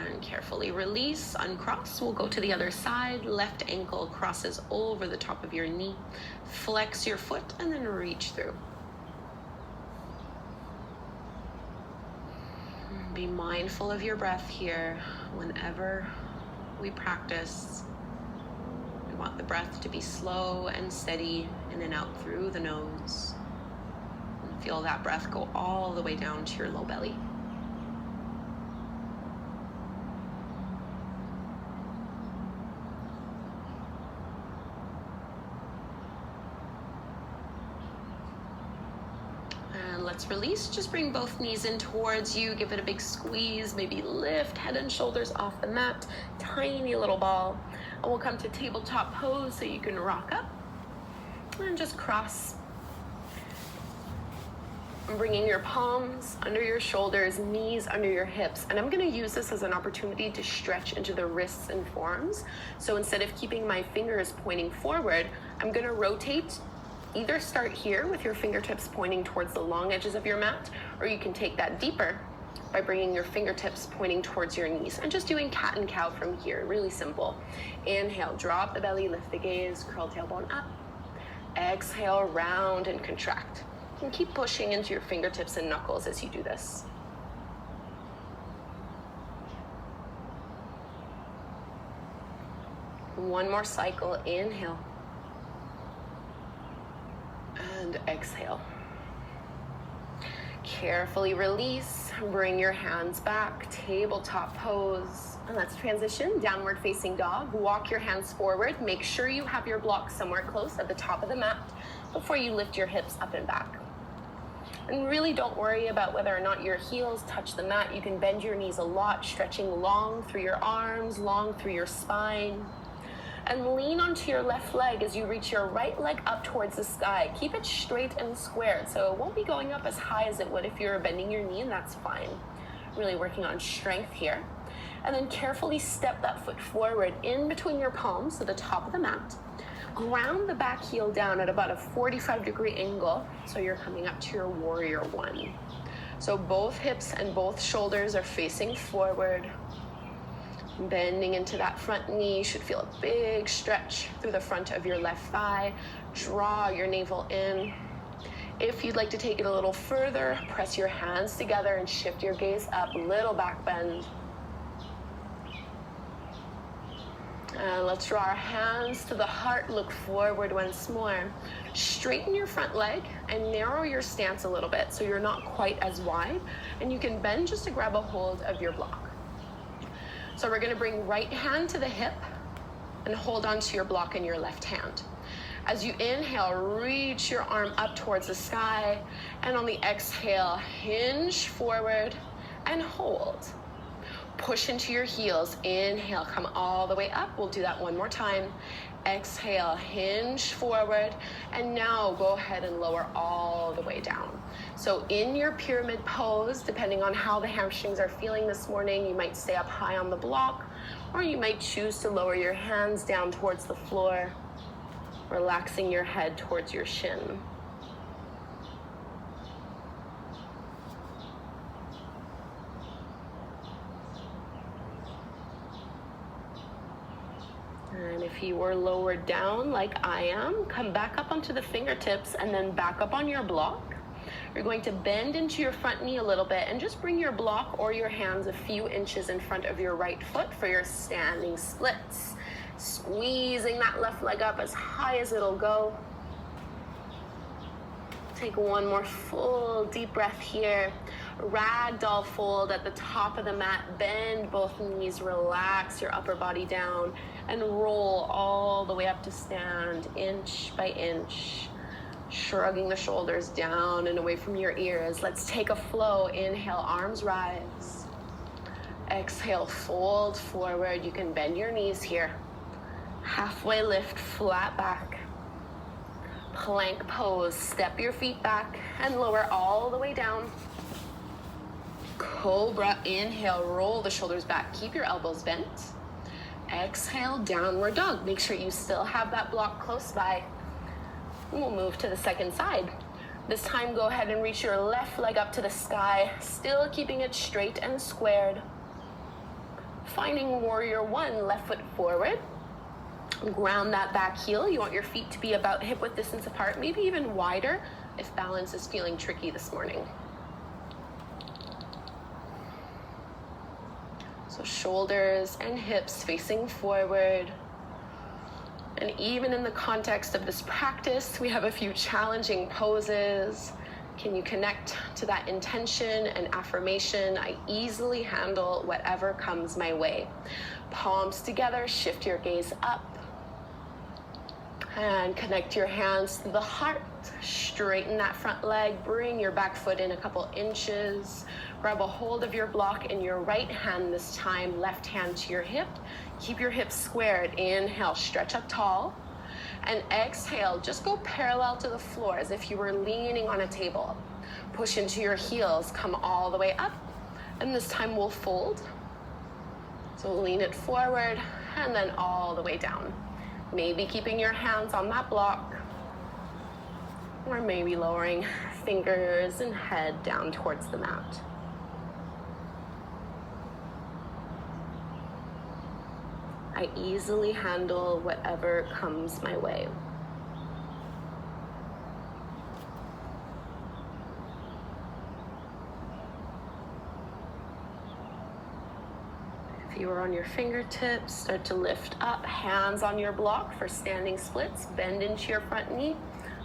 And carefully release, uncross. We'll go to the other side. Left ankle crosses over the top of your knee. Flex your foot and then reach through. Be mindful of your breath here. Whenever we practice, we want the breath to be slow and steady, in and out through the nose. And feel that breath go all the way down to your low belly. Let's release. Just bring both knees in towards you. Give it a big squeeze. Maybe lift head and shoulders off the mat. Tiny little ball. And we'll come to tabletop pose so you can rock up. And just cross. I'm bringing your palms under your shoulders, knees under your hips. And I'm going to use this as an opportunity to stretch into the wrists and forearms. So instead of keeping my fingers pointing forward, I'm going to rotate. Either start here with your fingertips pointing towards the long edges of your mat, or you can take that deeper by bringing your fingertips pointing towards your knees and just doing cat and cow from here. Really simple. Inhale, drop the belly, lift the gaze, curl tailbone up. Exhale, round and contract. And keep pushing into your fingertips and knuckles as you do this. One more cycle. Inhale. And exhale. Carefully release. Bring your hands back. Tabletop pose. And let's transition. Downward facing dog. Walk your hands forward. Make sure you have your block somewhere close at the top of the mat before you lift your hips up and back. And really don't worry about whether or not your heels touch the mat. You can bend your knees a lot, stretching long through your arms, long through your spine. And lean onto your left leg as you reach your right leg up towards the sky. Keep it straight and squared, so it won't be going up as high as it would if you're bending your knee, and that's fine. Really working on strength here. And then carefully step that foot forward in between your palms to the top of the mat. Ground the back heel down at about a 45-degree angle, so you're coming up to your warrior one. So both hips and both shoulders are facing forward. Bending into that front knee. You should feel a big stretch through the front of your left thigh. Draw your navel in. If you'd like to take it a little further, press your hands together and shift your gaze up. Little back bend. Let's draw our hands to the heart. Look forward once more. Straighten your front leg and narrow your stance a little bit so you're not quite as wide. And you can bend just to grab a hold of your block. So we're going to bring right hand to the hip and hold on to your block in your left hand. As you inhale, reach your arm up towards the sky. And on the exhale, hinge forward and hold. Push into your heels. Inhale, come all the way up. We'll do that one more time. Exhale, hinge forward. And now go ahead and lower all the way down. So in your pyramid pose, depending on how the hamstrings are feeling this morning, you might stay up high on the block, or you might choose to lower your hands down towards the floor, relaxing your head towards your shin. And if you were lowered down like I am, come back up onto the fingertips and then back up on your block. You're going to bend into your front knee a little bit and just bring your block or your hands a few inches in front of your right foot for your standing splits. Squeezing that left leg up as high as it'll go. Take one more full deep breath here. Ragdoll fold at the top of the mat. Bend both knees, relax your upper body down, and roll all the way up to stand, inch by inch. Shrugging the shoulders down and away from your ears. Let's take a flow. Inhale, arms rise. Exhale, fold forward. You can bend your knees here. Halfway lift, flat back. Plank pose. Step your feet back and lower all the way down. Cobra. Inhale, roll the shoulders back. Keep your elbows bent. Exhale, downward dog. Make sure you still have that block close by. We'll move to the second side. This time, go ahead and reach your left leg up to the sky, still keeping it straight and squared. Finding warrior one, left foot forward. Ground that back heel. You want your feet to be about hip width distance apart, maybe even wider if balance is feeling tricky this morning. So shoulders and hips facing forward. And even in the context of this practice, we have a few challenging poses. Can you connect to that intention and affirmation? I easily handle whatever comes my way. Palms together, shift your gaze up. And connect your hands to the heart. Straighten that front leg. Bring your back foot in a couple inches. Grab a hold of your block in your right hand this time. Left hand to your hip. Keep your hips squared. Inhale, stretch up tall. And exhale, just go parallel to the floor as if you were leaning on a table. Push into your heels. Come all the way up. And this time we'll fold. So lean it forward and then all the way down. Maybe keeping your hands on that block, or maybe lowering fingers and head down towards the mat. I easily handle whatever comes my way. If you are on your fingertips, start to lift up, hands on your block for standing splits. Bend into your front knee,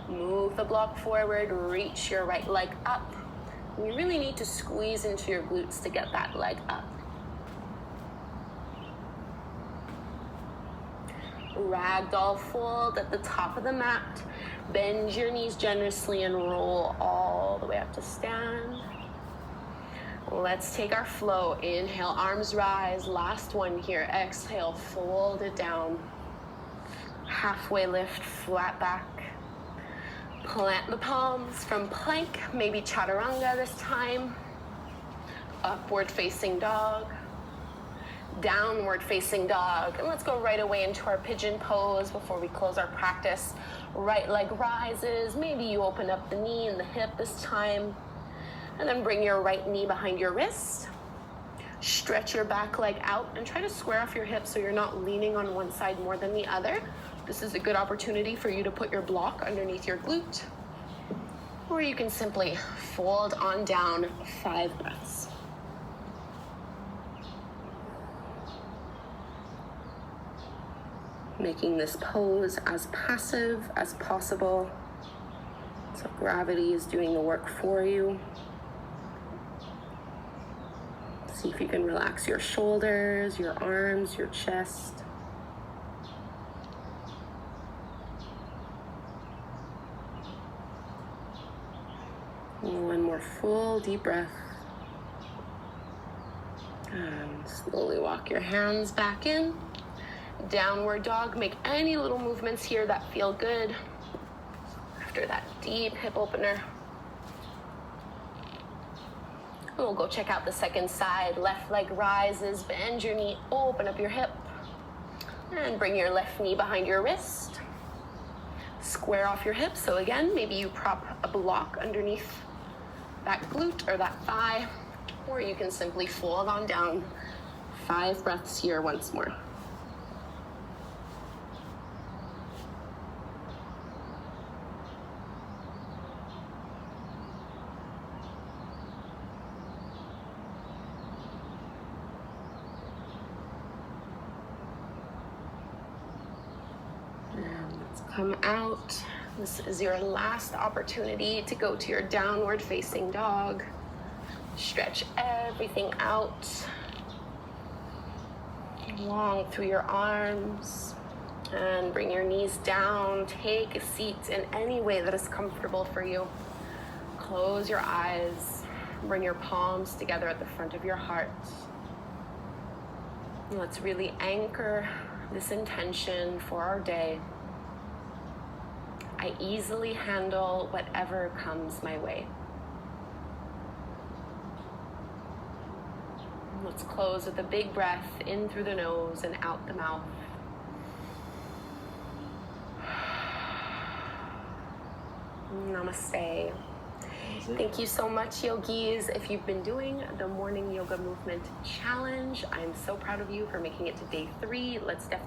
move the block forward, reach your right leg up. You really need to squeeze into your glutes to get that leg up. Ragdoll fold at the top of the mat. Bend your knees generously and roll all the way up to stand. Let's take our flow. Inhale, arms rise. Last one here. Exhale, fold it down. Halfway lift, flat back. Plant the palms from plank, maybe chaturanga this time. Upward facing dog. Downward facing dog. And let's go right away into our pigeon pose before we close our practice. Right leg rises. Maybe you open up the knee and the hip this time. And then bring your right knee behind your wrist. Stretch your back leg out and try to square off your hips so you're not leaning on one side more than the other. This is a good opportunity for you to put your block underneath your glute. Or you can simply fold on down, 5 breaths. Making this pose as passive as possible. So gravity is doing the work for you. See if you can relax your shoulders, your arms, your chest. And one more full deep breath. And slowly walk your hands back in. Downward dog. Make any little movements here that feel good. After that deep hip opener. We'll go check out the second side. Left leg rises, bend your knee, open up your hip. And bring your left knee behind your wrist. Square off your hips. So again, maybe you prop a block underneath that glute or that thigh, or you can simply fold on down. 5 breaths here once more. Come out. This is your last opportunity to go to your downward facing dog. Stretch everything out. Long through your arms. And bring your knees down. Take a seat in any way that is comfortable for you. Close your eyes. Bring your palms together at the front of your heart. And let's really anchor this intention for our day. I easily handle whatever comes my way. Let's close with a big breath in through the nose and out the mouth. Namaste. was it. Thank you so much, yogis. If you've been doing the morning yoga movement challenge, I'm so proud of you for making it to day 3. Let's definitely